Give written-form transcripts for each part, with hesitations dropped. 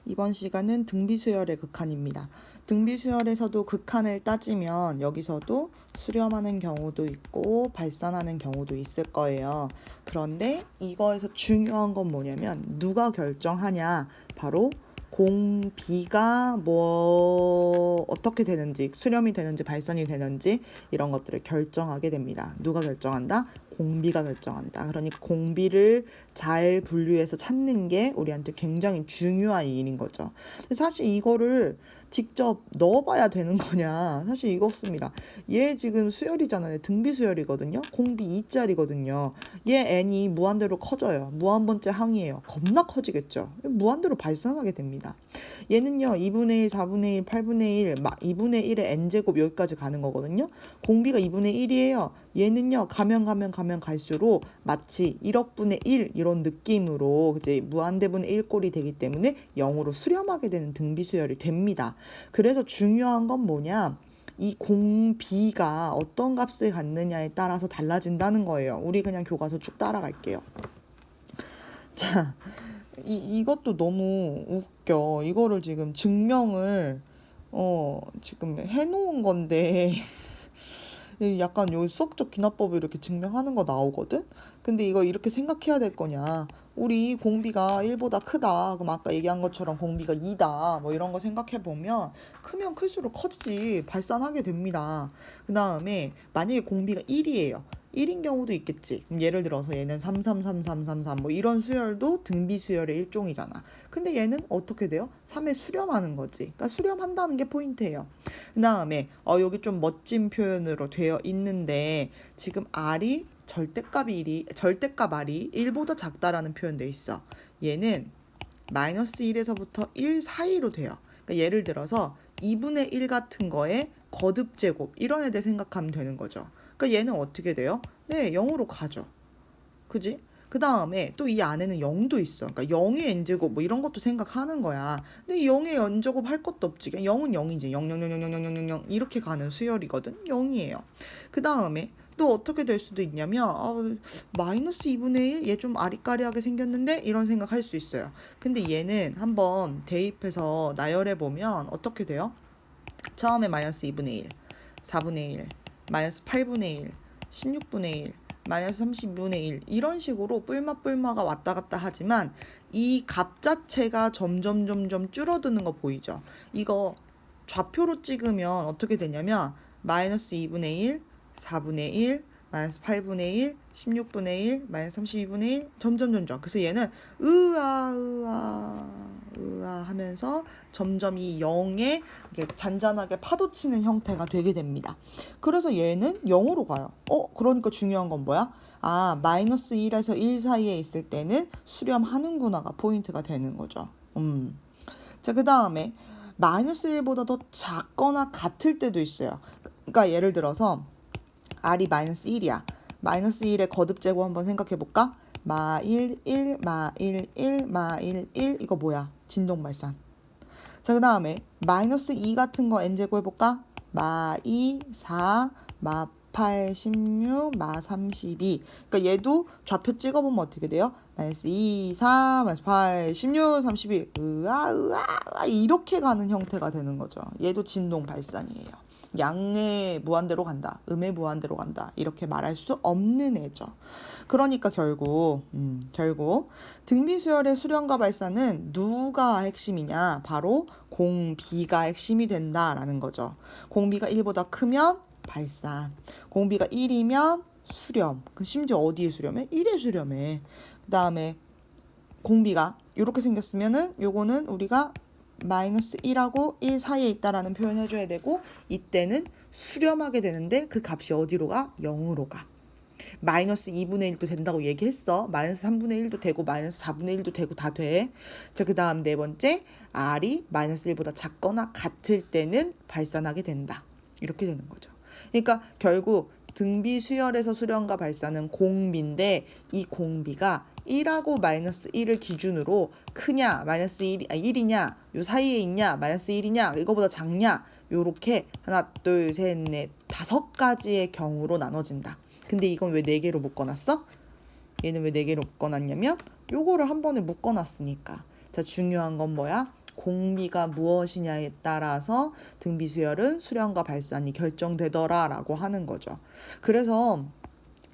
이번 시간은 등비수열의 극한입니다. 등비수열에서도 극한을 따지면 여기서도 수렴하는 경우도 있고 발산하는 경우도 있을 거예요. 그런데 이거에서 중요한 건 뭐냐면 누가 결정하냐? 바로 공비가 어떻게 되는지, 수렴이 되는지 발산이 되는지 이런 것들을 결정하게 됩니다. 누가 결정한다? 공비가 결정한다. 그러니까 공비를 잘 분류해서 찾는 게 우리한테 굉장히 중요한 일인 거죠. 근데 사실 이거를 직접 넣어봐야 되는 거냐? 사실 이거습니다. 얘 지금 수열이잖아요. 등비 수열이거든요. 공비 2짜리거든요. 얘 n이 무한대로 커져요. 무한번째 항이에요. 겁나 커지겠죠. 무한대로 발산하게 됩니다. 얘는요 2분의 1, 4분의 1, 8분의 1, 2분의 1의 n제곱 여기까지 가는 거거든요. 공비가 2분의 1이에요. 얘는요 가면 갈수록 마치 1억분의 1 이런 느낌으로 이제 무한대분의 1꼴이 되기 때문에 0으로 수렴하게 되는 등비수열이 됩니다. 그래서 중요한 건 뭐냐? 이 공비가 어떤 값을 갖느냐에 따라서 달라진다는 거예요. 우리 그냥 교과서 쭉 따라갈게요. 자, 이것도 너무 웃겨. 이거를 지금 증명을 지금 해놓은 건데 약간 요 수학적 기납법을 이렇게 증명하는 거 나오거든? 근데 이거 이렇게 생각해야 될 거냐. 우리 공비가 1보다 크다. 그럼 아까 얘기한 것처럼 공비가 2다. 뭐 이런 거 생각해 보면 크면 클수록 커지지 발산하게 됩니다. 그 다음에 만약에 공비가 1이에요. 1인 경우도 있겠지. 그럼 예를 들어서 얘는 333333 뭐 이런 수열도 등비 수열의 일종이잖아. 근데 얘는 어떻게 돼요? 3에 수렴하는 거지. 그러니까 수렴한다는 게 포인트예요. 그 다음에 여기 좀 멋진 표현으로 되어 있는데 지금 R이 절대값 R이 1보다 작다라는 표현돼 있어. 얘는 마이너스 1에서부터 1 사이로 돼요. 그러니까 예를 들어서 2분의 1 같은 거에 거듭 제곱 이런 애들 생각하면 되는 거죠. 그러니까 얘는 어떻게 돼요? 네, 0으로 가죠. 그지? 그 다음에 또 이 안에는 0도 있어. 그러니까 0의 n제곱 뭐 이런 것도 생각하는 거야. 근데 0의 n제곱 할 것도 없지. 그냥 0은 0이지. 0, 0, 0, 0, 0, 0, 0, 0 이렇게 가는 수열이거든. 0이에요. 그 다음에 또 어떻게 될 수도 있냐면 마이너스 2분의 1? 얘 좀 아리까리하게 생겼는데? 이런 생각 할 수 있어요. 근데 얘는 한번 대입해서 나열해 보면 어떻게 돼요? 처음에 마이너스 2분의 1, 4분의 1, 마이너스 8분의 1, 16분의 1, 마이너스 32분의 1 이런 식으로 뿔마가 왔다 갔다 하지만 이 값 자체가 점점 줄어드는 거 보이죠? 이거 좌표로 찍으면 어떻게 되냐면 마이너스 2분의 1, 4분의 1, 마이너스 8분의 1, 16분의 1, 마이너스 32분의 1 점점 그래서 얘는 으아 하면서 점점 이 0에 잔잔하게 파도치는 형태가 되게 됩니다. 그래서 얘는 0으로 가요. 그러니까 중요한 건 뭐야? 마이너스 1에서 1 사이에 있을 때는 수렴하는구나가 포인트가 되는 거죠. 자, 그 다음에 마이너스 1보다 더 작거나 같을 때도 있어요. 그러니까 예를 들어서 R이 마이너스 1이야. 마이너스 1의 거듭 제곱 한번 생각해 볼까? 마 1, 1, 마 1, 1, 마 1, 1 이거 뭐야? 진동 발산. 자, 그 다음에 마이너스 2 같은 거 n제곱 해볼까? 마 2, 4, 마 8, 16, 마 32. 그러니까 얘도 좌표 찍어보면 어떻게 돼요? 마이너스 2, 4, 마이너스 8, 16, 32. 이렇게 가는 형태가 되는 거죠. 얘도 진동 발산이에요. 양의 무한대로 간다, 음의 무한대로 간다 이렇게 말할 수 없는 애죠. 그러니까 결국 등비수열의 수렴과 발산은 누가 핵심이냐? 바로 공비가 핵심이 된다라는 거죠. 공비가 1보다 크면 발산, 공비가 1이면 수렴. 심지어 어디에 수렴해? 1에 수렴해. 그 다음에 공비가 이렇게 생겼으면은 요거는 우리가 마이너스 1하고 1 사이에 있다라는 표현 해줘야 되고 이때는 수렴하게 되는데 그 값이 어디로 가? 0으로 가. 마이너스 2분의 1도 된다고 얘기했어. 마이너스 3분의 1도 되고 마이너스 4분의 1도 되고 다 돼. 자, 그 다음 네 번째 R이 마이너스 1보다 작거나 같을 때는 발산하게 된다. 이렇게 되는 거죠. 그러니까 결국 등비 수열에서 수렴과 발산은 공비인데 이 공비가 1하고 마이너스 1을 기준으로 크냐 마이너스 1이냐 요 사이에 있냐 마이너스 1이냐 이거보다 작냐 요렇게 하나 둘 셋 넷 5가지의 경우로 나눠진다. 근데 이건 왜 4개로 묶어놨어? 얘는 왜 4개로 묶어놨냐면 요거를 한 번에 묶어놨으니까. 자, 중요한 건 뭐야? 공비가 무엇이냐에 따라서 등비 수열은 수렴과 발산이 결정되더라라고 하는 거죠. 그래서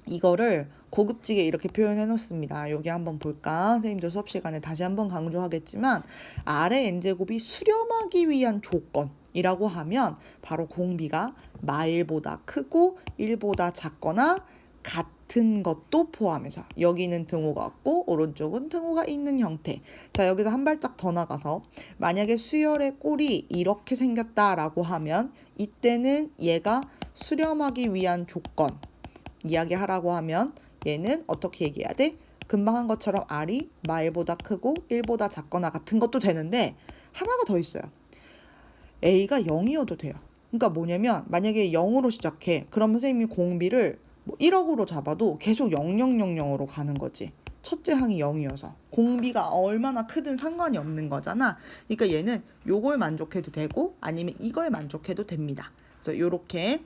이거를 고급지게 이렇게 표현해 놓습니다. 여기 한번 볼까? 선생님도 수업 시간에 다시 한번 강조하겠지만 아래 n제곱이 수렴하기 위한 조건이라고 하면 바로 공비가 마일보다 크고 1보다 작거나 같은 것도 포함해서 여기는 등호가 없고 오른쪽은 등호가 있는 형태. 자, 여기서 한 발짝 더 나가서 만약에 수열의 꼴이 이렇게 생겼다라고 하면 이때는 얘가 수렴하기 위한 조건 이야기하라고 하면 얘는 어떻게 얘기해야 돼? 금방 한 것처럼 R이 마일보다 크고 1보다 작거나 같은 것도 되는데 하나가 더 있어요. A가 0이어도 돼요. 그러니까 뭐냐면 만약에 0으로 시작해. 그러면 선생님이 공비를 뭐 1억으로 잡아도 계속 0000으로 가는 거지. 첫째 항이 0이어서 공비가 얼마나 크든 상관이 없는 거잖아. 그러니까 얘는 요걸 만족해도 되고 아니면 이걸 만족해도 됩니다. 그래서 요렇게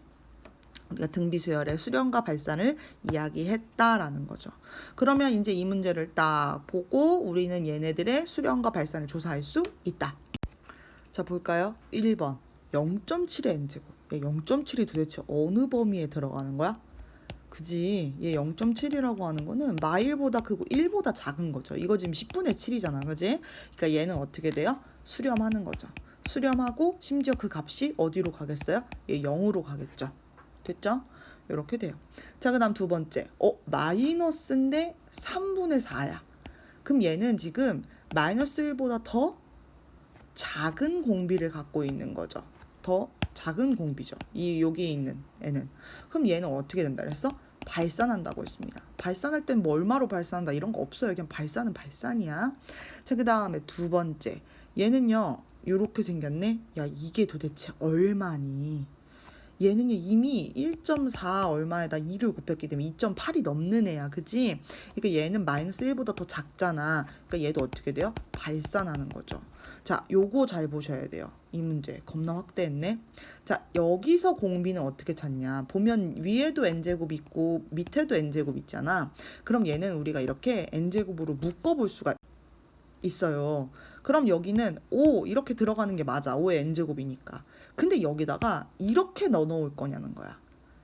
우리가 등비수열의 수렴과 발산을 이야기했다라는 거죠. 그러면 이제 이 문제를 딱 보고 우리는 얘네들의 수렴과 발산을 조사할 수 있다. 자, 볼까요? 1번 0.7의 n제곱. 얘 0.7이 도대체 어느 범위에 들어가는 거야? 그지? 얘 0.7이라고 하는 거는 마일보다 크고 1보다 작은 거죠. 이거 지금 10분의 7이잖아. 그지? 그러니까 얘는 어떻게 돼요? 수렴하는 거죠. 수렴하고 심지어 그 값이 어디로 가겠어요? 얘 0으로 가겠죠. 됐죠? 이렇게 돼요. 자, 그 다음 두 번째. 마이너스인데 3분의 4야. 그럼 얘는 지금 마이너스 1보다 더 작은 공비를 갖고 있는 거죠. 더 작은 공비죠. 여기에 있는 애는. 그럼 얘는 어떻게 된다 그랬어? 발산한다고 했습니다. 발산할 땐 뭐 얼마로 발산한다 이런 거 없어요. 그냥 발산은 발산이야. 자, 그 다음에 두 번째. 얘는요. 요렇게 생겼네. 야, 이게 도대체 얼마니? 얘는요 이미 1.4 얼마에다 2를 곱했기 때문에 2.8이 넘는 애야. 그지? 그러니까 얘는 마이너스 1보다 더 작잖아. 그러니까 얘도 어떻게 돼요? 발산하는 거죠. 자, 요거 잘 보셔야 돼요. 이 문제 겁나 확대했네. 자, 여기서 공비는 어떻게 찾냐? 보면 위에도 n제곱 있고 밑에도 n제곱 있잖아. 그럼 얘는 우리가 이렇게 n제곱으로 묶어볼 수가 있어요. 그럼 여기는 5 이렇게 들어가는 게 맞아. 5의 n제곱이니까. 근데 여기다가 이렇게 넣어놓을 거냐는 거야.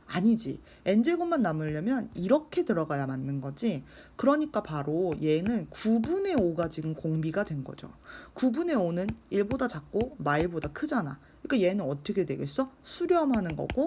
아니지. n제곱만 남으려면 이렇게 들어가야 맞는 거지. 그러니까 바로 얘는 9분의 5가 지금 공비가 된 거죠. 9분의 5는 1보다 작고 마일보다 크잖아. 그러니까 얘는 어떻게 되겠어? 수렴하는 거고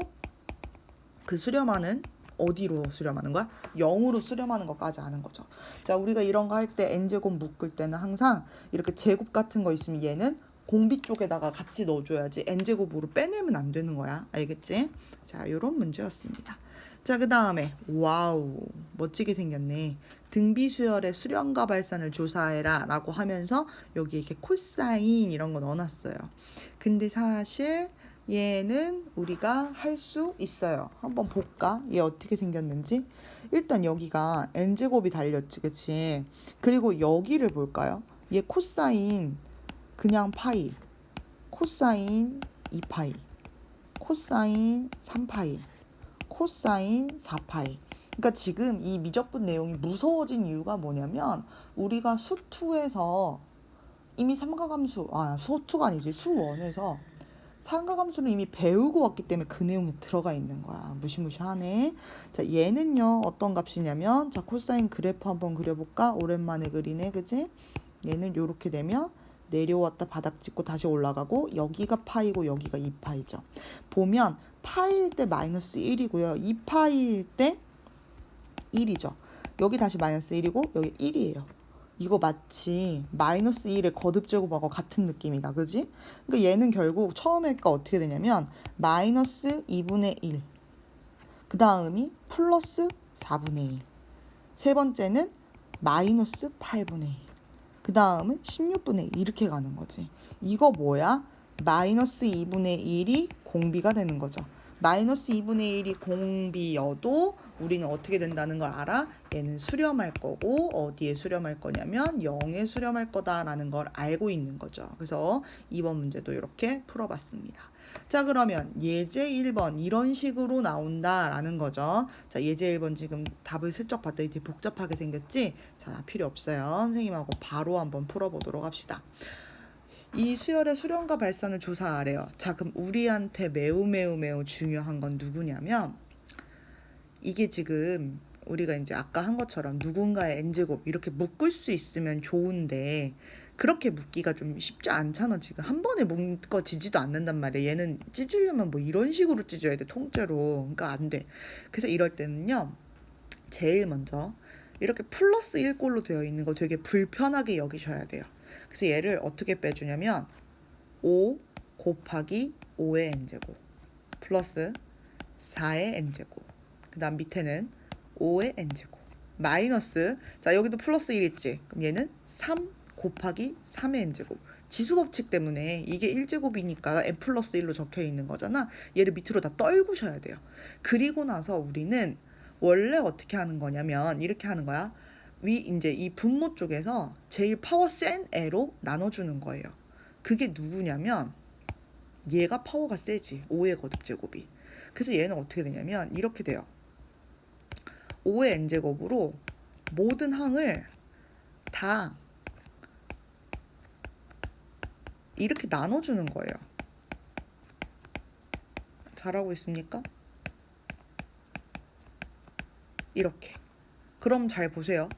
그 수렴하는 어디로 수렴하는 거야? 0으로 수렴하는 것까지 아는 거죠. 자, 우리가 이런 거 할 때 n제곱 묶을 때는 항상 이렇게 제곱 같은 거 있으면 얘는 공비 쪽에다가 같이 넣어줘야지 n제곱으로 빼내면 안 되는 거야. 알겠지? 자, 요런 문제였습니다. 자, 그 다음에 와우 멋지게 생겼네. 등비수열의 수렴과 발산을 조사해라 라고 하면서 여기 이렇게 코사인 이런 거 넣어놨어요. 근데 사실 얘는 우리가 할 수 있어요. 한번 볼까? 얘 어떻게 생겼는지. 일단 여기가 n제곱이 달렸지, 그치? 그리고 여기를 볼까요? 얘 코사인 그냥 파이, 코사인 2파이, 코사인 3파이, 코사인 4파이. 그러니까 지금 이 미적분 내용이 무서워진 이유가 뭐냐면 우리가 수2에서 이미 삼각함수, 수2가 아니지, 수1에서 삼각함수를 이미 배우고 왔기 때문에 그 내용이 들어가 있는 거야. 무시무시하네. 자, 얘는요 어떤 값이냐면 자, 코사인 그래프 한번 그려볼까? 오랜만에 그리네, 그지? 얘는 요렇게 되면 내려왔다 바닥 찍고 다시 올라가고 여기가 파이고 여기가 2파이죠. 보면 파이일 때 마이너스 1이고요. 2파이일 때 1이죠. 여기 다시 마이너스 1이고 여기 1이에요. 이거 마치 마이너스 1의 거듭 제곱하고 같은 느낌이다. 그지? 그러니까 얘는 결국 처음에가 어떻게 되냐면 마이너스 2분의 1. 그 다음이 플러스 4분의 1. 세 번째는 마이너스 8분의 1. 그 다음은 16분의 1 이렇게 가는 거지. 이거 뭐야? 마이너스 2분의 1이 공비가 되는 거죠. 마이너스 2분의 1이 공비여도 우리는 어떻게 된다는 걸 알아? 얘는 수렴할 거고 어디에 수렴할 거냐면 0에 수렴할 거다라는 걸 알고 있는 거죠. 그래서 이번 문제도 이렇게 풀어봤습니다. 자, 그러면 예제 1번 이런 식으로 나온다라는 거죠. 자, 예제 1번 지금 답을 슬쩍 봤더니 되게 복잡하게 생겼지? 자, 필요 없어요. 선생님하고 바로 한번 풀어보도록 합시다. 이 수열의 수렴과 발산을 조사하래요. 자, 그럼 우리한테 매우 매우 매우 중요한 건 누구냐면 이게 지금 우리가 이제 아까 한 것처럼 누군가의 n제곱 이렇게 묶을 수 있으면 좋은데 그렇게 묶기가 좀 쉽지 않잖아. 지금 한 번에 묶어지지도 않는단 말이야. 얘는 찢으려면 뭐 이런 식으로 찢어야 돼, 통째로. 그러니까 안 돼. 그래서 이럴 때는요, 제일 먼저 이렇게 플러스 1꼴로 되어 있는 거 되게 불편하게 여기셔야 돼요. 그래서 얘를 어떻게 빼주냐면 5 곱하기 5의 n제곱 플러스 4의 n제곱, 그 다음 밑에는 5의 n제곱 마이너스, 자 여기도 플러스 1 있지. 그럼 얘는 3 곱하기 3의 n제곱. 지수법칙 때문에 이게 1제곱이니까 n 플러스 1로 적혀 있는 거잖아. 얘를 밑으로 다 떨구셔야 돼요. 그리고 나서 우리는 원래 어떻게 하는 거냐면 이렇게 하는 거야. 이제 이 분모 쪽에서 제일 파워 센 애로 나눠주는 거예요. 그게 누구냐면 얘가 파워가 세지. 5의 거듭제곱이. 그래서 얘는 어떻게 되냐면 이렇게 돼요. 5의 n제곱으로 모든 항을 다 이렇게 나눠주는 거예요. 잘하고 있습니까? 이렇게. 그럼 잘 보세요.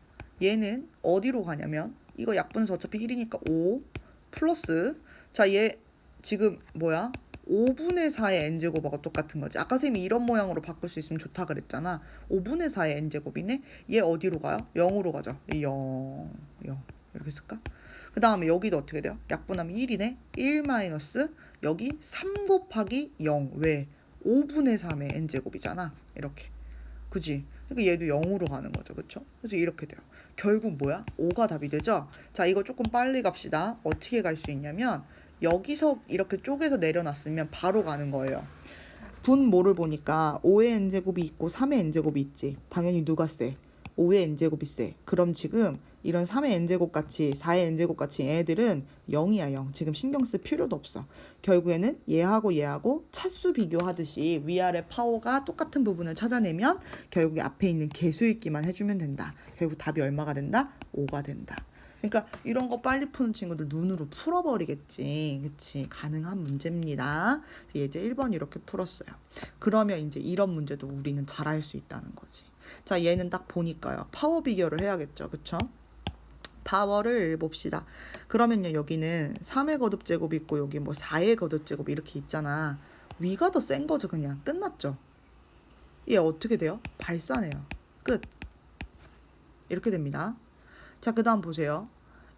얘는 어디로 가냐면 이거 약분해서 어차피 1이니까 5 플러스, 자 얘 지금 뭐야? 5분의 4의 n제곱하고 똑같은 거지. 아까 쌤이 이런 모양으로 바꿀 수 있으면 좋다 그랬잖아. 5분의 4의 n제곱이네. 얘 어디로 가요? 0으로 가죠. 0 이렇게 쓸까? 그 다음에 여기도 어떻게 돼요? 약분하면 1이네. 1 마이너스 여기 3 곱하기 0. 왜? 5분의 3의 n제곱이잖아. 이렇게. 그지? 그러니까 얘도 0으로 가는 거죠. 그쵸? 그래서 이렇게 돼요. 결국 뭐야? 5가 답이 되죠? 자, 이거 조금 빨리 갑시다. 어떻게 갈 수 있냐면 여기서 이렇게 쪼개서 내려놨으면 바로 가는 거예요. 분모를 보니까 5의 n제곱이 있고 3의 n제곱이 있지. 당연히 누가 세? 5의 n제곱이 세. 그럼 지금 이런 3의 n제곱 같이 4의 n제곱 같이 얘들은 0이야 0. 지금 신경 쓸 필요도 없어. 결국에는 얘하고 차수 비교하듯이 위아래 파워가 똑같은 부분을 찾아내면 결국에 앞에 있는 개수 읽기만 해주면 된다. 결국 답이 얼마가 된다? 5가 된다. 그러니까 이런 거 빨리 푸는 친구들 눈으로 풀어버리겠지. 그치? 가능한 문제입니다. 예제 1번 이렇게 풀었어요. 그러면 이제 이런 문제도 우리는 잘할 수 있다는 거지. 자, 얘는 딱 보니까요. 파워 비교를 해야겠죠. 그쵸? 파워를 봅시다. 그러면요, 여기는 3의 거듭제곱 있고 여기 뭐 4의 거듭제곱 이렇게 있잖아. 위가 더 센 거죠. 그냥 끝났죠. 얘 어떻게 돼요? 발산해요. 끝. 이렇게 됩니다. 자, 그 다음 보세요.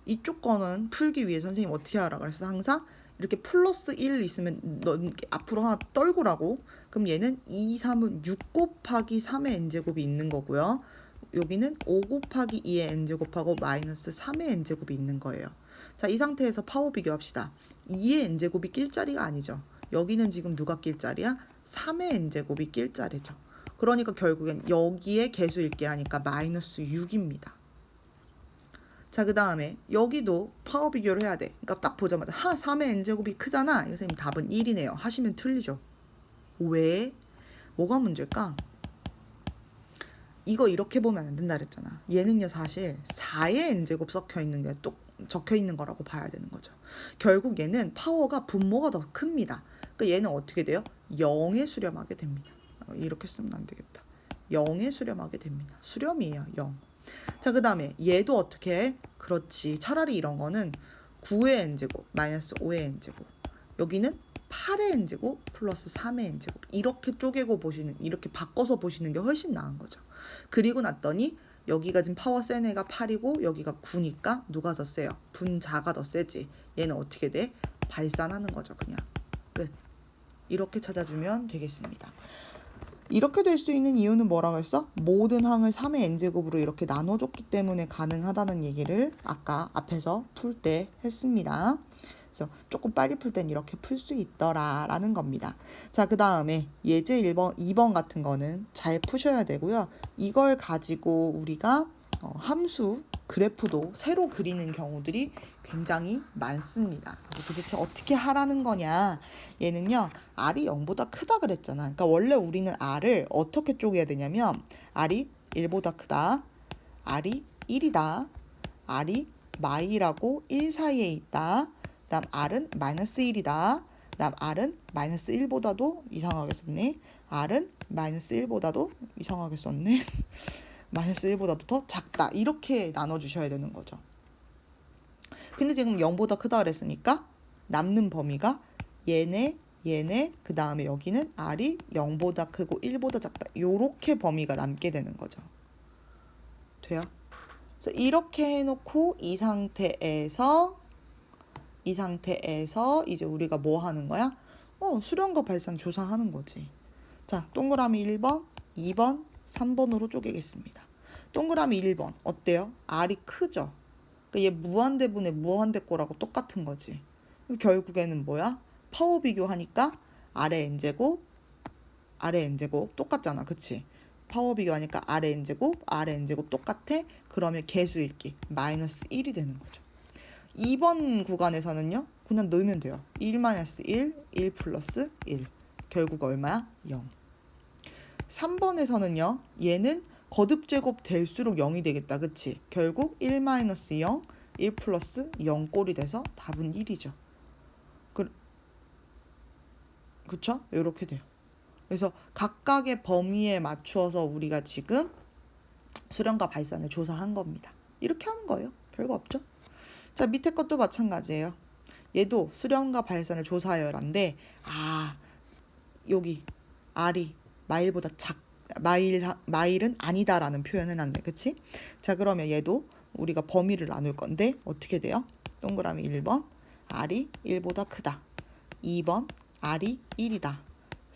이쪽 거는 풀기 위해 선생님 어떻게 하라 그래서 항상 이렇게 플러스 1 있으면 너 앞으로 하나 떨구라고. 그럼 얘는 2, 3은 6 곱하기 3의 n제곱이 있는 거고요. 여기는 5 곱하기 2의 n제곱하고 마이너스 3의 n제곱이 있는 거예요. 자, 이 상태에서 파워 비교합시다. 2의 n제곱이 낄 자리가 아니죠. 여기는 지금 누가 낄 자리야? 3의 n제곱이 낄 자리죠. 그러니까 결국엔 여기에 개수 읽기라니까 마이너스 6입니다. 자, 그 다음에 여기도 파워 비교를 해야 돼. 그러니까 딱 보자마자 3의 n제곱이 크잖아. 이거 선생님 답은 1이네요. 하시면 틀리죠. 왜? 뭐가 문제일까? 이거 이렇게 보면 안 된다 그랬잖아. 얘는요 사실 4의 n제곱 적혀 있는 거라고 봐야 되는 거죠. 결국 얘는 파워가 분모가 더 큽니다. 그러니까 얘는 어떻게 돼요? 0에 수렴하게 됩니다. 이렇게 쓰면 안 되겠다. 0에 수렴하게 됩니다. 수렴이에요. 0. 자, 그 다음에 얘도 어떻게 해? 그렇지. 차라리 이런 거는 9의 n제곱 마이너스 5의 n제곱, 여기는 8의 n제곱 플러스 3의 n제곱, 이렇게 쪼개고 보시는, 이렇게 바꿔서 보시는 게 훨씬 나은 거죠. 그리고 났더니 여기가 지금 파워 센 애가 8이고 여기가 9니까 누가 더 세요? 분자가 더 세지. 얘는 어떻게 돼? 발산하는 거죠. 그냥 끝. 이렇게 찾아주면 되겠습니다. 이렇게 될 수 있는 이유는 뭐라고 했어? 모든 항을 3의 n제곱으로 이렇게 나눠줬기 때문에 가능하다는 얘기를 아까 앞에서 풀 때 했습니다. 그래서 조금 빨리 풀 땐 이렇게 풀 수 있더라 라는 겁니다. 자, 그 다음에 예제 1번, 2번 같은 거는 잘 푸셔야 되고요. 이걸 가지고 우리가 함수 그래프도 새로 그리는 경우들이 굉장히 많습니다. 그래서 도대체 어떻게 하라는 거냐? 얘는요, R이 0보다 크다 그랬잖아. 그러니까 원래 우리는 R을 어떻게 쪼개야 되냐면 R이 1보다 크다, R이 1이다, R이 마이라고 1 사이에 있다, 다음 r은 마이너스 1이다. 다음 r은 마이너스 1보다도 이상하게 썼네. r은 마이너스 1보다도 이상하게 썼네. 마이너스 1보다도 더 작다. 이렇게 나눠주셔야 되는 거죠. 근데 지금 0보다 크다 그랬으니까 남는 범위가 얘네, 얘네, 그 다음에 여기는 r이 0보다 크고 1보다 작다. 요렇게 범위가 남게 되는 거죠. 돼요? 그래서 이렇게 해놓고 이 상태에서 이제 우리가 뭐 하는 거야? 수렴과 발산 조사하는 거지. 자, 동그라미 1번, 2번, 3번으로 쪼개겠습니다. 동그라미 1번 어때요? r이 크죠? 그러니까 얘 무한대분의 무한대꼴하고 똑같은 거지. 결국에는 뭐야? 파워 비교하니까 아래 n제곱 똑같잖아. 그치? 파워 비교하니까 아래 n제곱 똑같아. 그러면 개수 읽기 마이너스 1이 되는 거죠. 2번 구간에서는요. 그냥 넣으면 돼요. 1 마이너스 1, 1 플러스 1. 결국 얼마야? 0. 3번에서는요. 얘는 거듭제곱 될수록 0이 되겠다. 그치? 결국 1 마이너스 0, 1 플러스 0 꼴이 돼서 답은 1이죠. 그쵸? 이렇게 돼요. 그래서 각각의 범위에 맞추어서 우리가 지금 수렴과 발산을 조사한 겁니다. 이렇게 하는 거예요. 별거 없죠? 자, 밑에 것도 마찬가지예요. 얘도 수렴과 발산을 조사해요란데 여기 r이 마일보다 마일은 아니다라는 표현을 해놨네. 그치? 자, 그러면 얘도 우리가 범위를 나눌 건데 어떻게 돼요? 동그라미 1번 r이 1보다 크다. 2번 r이 1이다.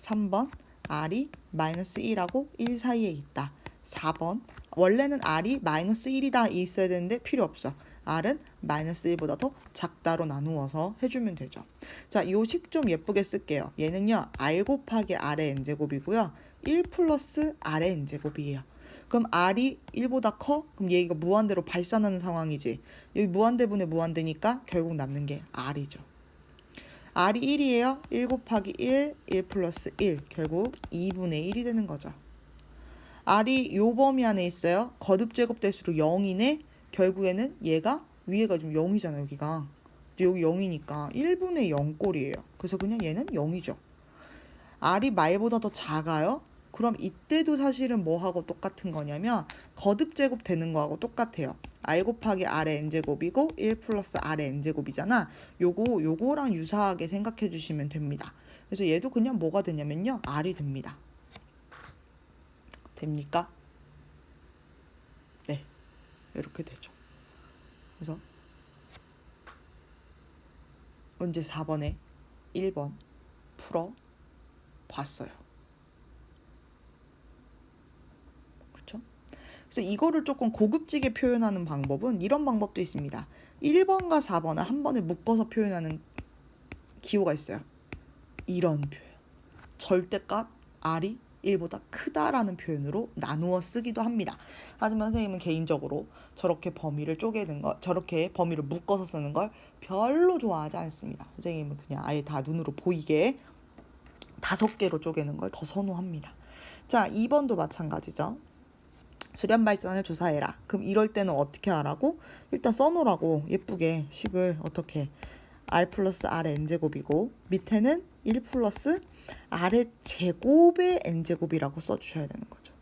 3번 r이 마이너스 1하고 1 사이에 있다. 4번 원래는 r이 마이너스 1이다 있어야 되는데 필요 없어. r은 마이너스 1보다 더 작다로 나누어서 해주면 되죠. 자, 요 식 좀 예쁘게 쓸게요. 얘는요 r 곱하기 r의 n제곱이고요. 1 플러스 r의 n제곱이에요. 그럼 r이 1보다 커? 그럼 얘가 무한대로 발산하는 상황이지. 여기 무한대분의 무한대니까 결국 남는 게 r이죠. r이 1이에요. 1 곱하기 1, 1 플러스 1. 결국 2분의 1이 되는 거죠. r이 요 범위 안에 있어요. 거듭제곱 될수록 0이네. 결국에는 얘가 위에가 좀 0이잖아. 여기가. 여기 0이니까 1분의 0 꼴이에요. 그래서 그냥 얘는 0이죠. r이 말보다 더 작아요. 그럼 이때도 사실은 뭐하고 똑같은 거냐면 거듭제곱 되는 거하고 똑같아요. r 곱하기 r의 n제곱이고 1 플러스 r의 n제곱이잖아. 요거랑 유사하게 생각해 주시면 됩니다. 그래서 얘도 그냥 뭐가 되냐면요. r이 됩니다. 됩니까? 네. 이렇게 되죠. 그래서 문제 4번에 1번 풀어 봤어요. 그렇죠? 그래서 이거를 조금 고급지게 표현하는 방법은 이런 방법도 있습니다. 1번과 4번을 한 번에 묶어서 표현하는 기호가 있어요. 이런 표현. 절대값 r이 1보다 크다라는 표현으로 나누어 쓰기도 합니다. 하지만 선생님은 개인적으로 저렇게 범위를 쪼개는 거, 저렇게 범위를 묶어서 쓰는 걸 별로 좋아하지 않습니다. 선생님은 그냥 아예 다 눈으로 보이게 5개로 쪼개는 걸 더 선호합니다. 자, 2번도 마찬가지죠. 수렴 발산을 조사해라. 그럼 이럴 때는 어떻게 하라고? 일단 써놓으라고. 예쁘게 식을 어떻게 r 플러스 r의 n제곱이고 밑에는 1 플러스 r의 제곱의 n제곱이라고 써주셔야 되는 거죠.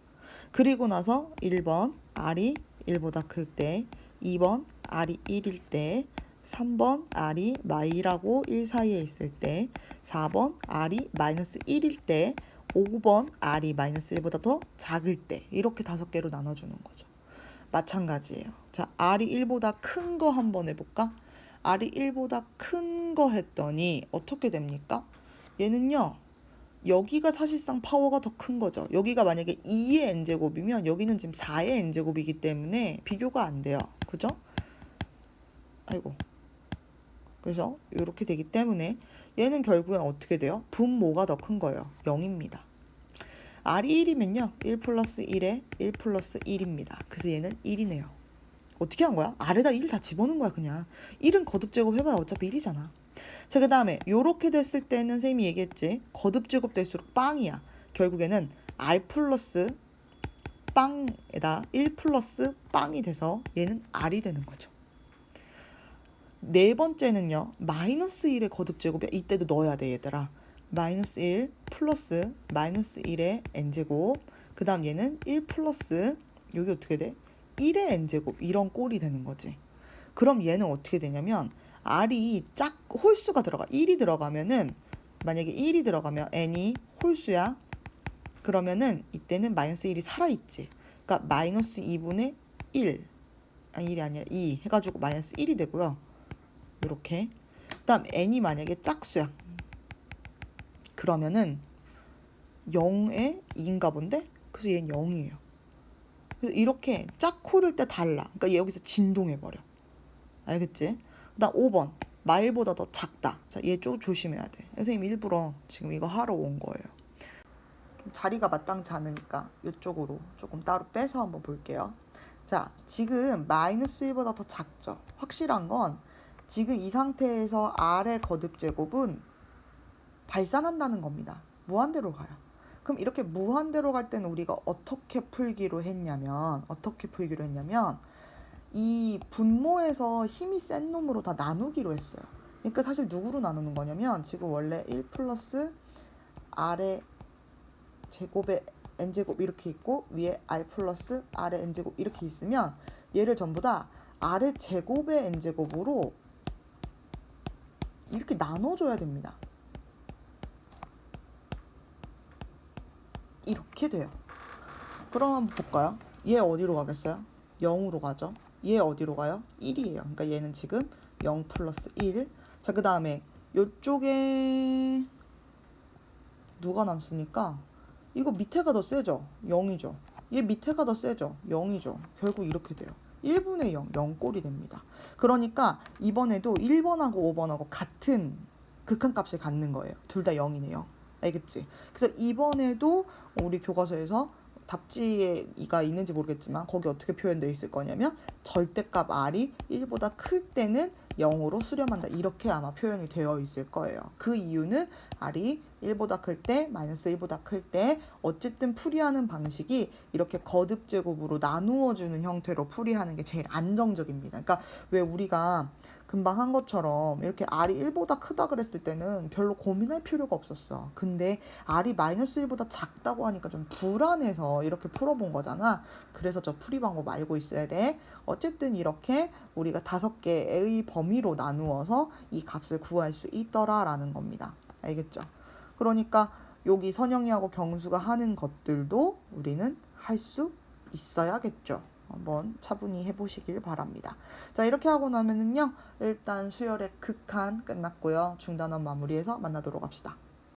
그리고 나서 1번 r이 1보다 클 때, 2번 r이 1일 때, 3번 r이 마이라고 1 사이에 있을 때, 4번 r이 마이너스 1일 때, 5번 r이 마이너스 1보다 더 작을 때 이렇게 5개로 나눠주는 거죠. 마찬가지예요. 자, r이 1보다 큰 거 한번 해볼까? r이 1보다 큰 거 했더니 어떻게 됩니까? 얘는요. 여기가 사실상 파워가 더 큰 거죠. 여기가 만약에 2의 n제곱이면 여기는 지금 4의 n제곱이기 때문에 비교가 안 돼요. 그죠? 아이고. 그래서 이렇게 되기 때문에 얘는 결국엔 어떻게 돼요? 분모가 더 큰 거예요. 0입니다. r이 1이면요. 1 플러스 1에 1 플러스 1입니다. 그래서 얘는 1이네요. 어떻게 한 거야? r에다 1 다 집어넣은 거야 그냥. 1은 거듭제곱 해봐야 어차피 1이잖아. 자, 그 다음에 요렇게 됐을 때는 선생님이 얘기했지. 거듭제곱 될수록 빵이야. 결국에는 r 플러스 빵에다 1 플러스 빵이 돼서 얘는 r이 되는 거죠. 네 번째는요. 마이너스 1의 거듭제곱이야. 이때도 넣어야 돼, 얘들아. 마이너스 1 플러스 마이너스 1의 n제곱. 그 다음 얘는 1 플러스 여기 어떻게 돼? 1의 n제곱. 이런 꼴이 되는 거지. 그럼 얘는 어떻게 되냐면 r이 홀수가 들어가. 1이 들어가면은 만약에 1이 들어가면 n이 홀수야. 그러면은 이때는 마이너스 1이 살아있지. 그러니까 마이너스 2분의 1. 아니 1이 아니라 2 해가지고 마이너스 1이 되고요. 이렇게. 그 다음 n이 만약에 짝수야. 그러면은 0에 2인가 본데? 그래서 얘는 0이에요. 그래서 이렇게 짝호를 때 달라. 그러니까 얘 여기서 진동해버려. 알겠지? 그 다음 5번. 말보다 더 작다. 자, 얘 좀 조심해야 돼. 선생님 일부러 지금 이거 하러 온 거예요. 좀 자리가 마땅치 않으니까 이쪽으로 조금 따로 빼서 한번 볼게요. 자, 지금 마이너스 1보다 더 작죠. 확실한 건 지금 이 상태에서 R의 거듭제곱은 발산한다는 겁니다. 무한대로 가요. 그럼 이렇게 무한대로 갈 때는 우리가 어떻게 풀기로 했냐면 이 분모에서 힘이 센 놈으로 다 나누기로 했어요. 그러니까 사실 누구로 나누는 거냐면 지금 원래 1 플러스 R의 제곱의 n제곱 이렇게 있고 위에 r 플러스 r의 n제곱 이렇게 있으면 얘를 전부 다 r의 제곱의 n제곱으로 이렇게 나눠줘야 됩니다. 이렇게 돼요. 그럼 한번 볼까요? 얘 어디로 가겠어요? 0으로 가죠. 얘 어디로 가요? 1이에요. 그러니까 얘는 지금 0 플러스 1. 자, 그 다음에 이쪽에 누가 남습니까? 이거 밑에가 더 세죠? 0이죠. 얘 밑에가 더 세죠? 0이죠. 결국 이렇게 돼요. 1분의 0, 0꼴이 됩니다. 그러니까 이번에도 1번하고 5번하고 같은 극한값을 갖는 거예요. 둘 다 0이네요. 알겠지? 그래서 이번에도 우리 교과서에서 답지가 있는지 모르겠지만 거기 어떻게 표현되어 있을 거냐면 절대값 r이 1보다 클 때는 0으로 수렴한다. 이렇게 아마 표현이 되어 있을 거예요. 그 이유는 r이 1보다 클 때, 마이너스 1보다 클 때 어쨌든 풀이하는 방식이 이렇게 거듭제곱으로 나누어주는 형태로 풀이하는 게 제일 안정적입니다. 그러니까 왜 우리가 금방 한 것처럼 이렇게 r이 1보다 크다 그랬을 때는 별로 고민할 필요가 없었어. 근데 r이 마이너스 1보다 작다고 하니까 좀 불안해서 이렇게 풀어본 거잖아. 그래서 저 풀이 방법 알고 있어야 돼. 어쨌든 이렇게 우리가 5개의 범위로 나누어서 이 값을 구할 수 있더라라는 겁니다. 알겠죠? 그러니까 여기 선영이하고 경수가 하는 것들도 우리는 할 수 있어야겠죠. 한번 차분히 해보시길 바랍니다. 자, 이렇게 하고 나면은요, 일단 수열의 극한 끝났고요. 중단원 마무리해서 만나도록 합시다.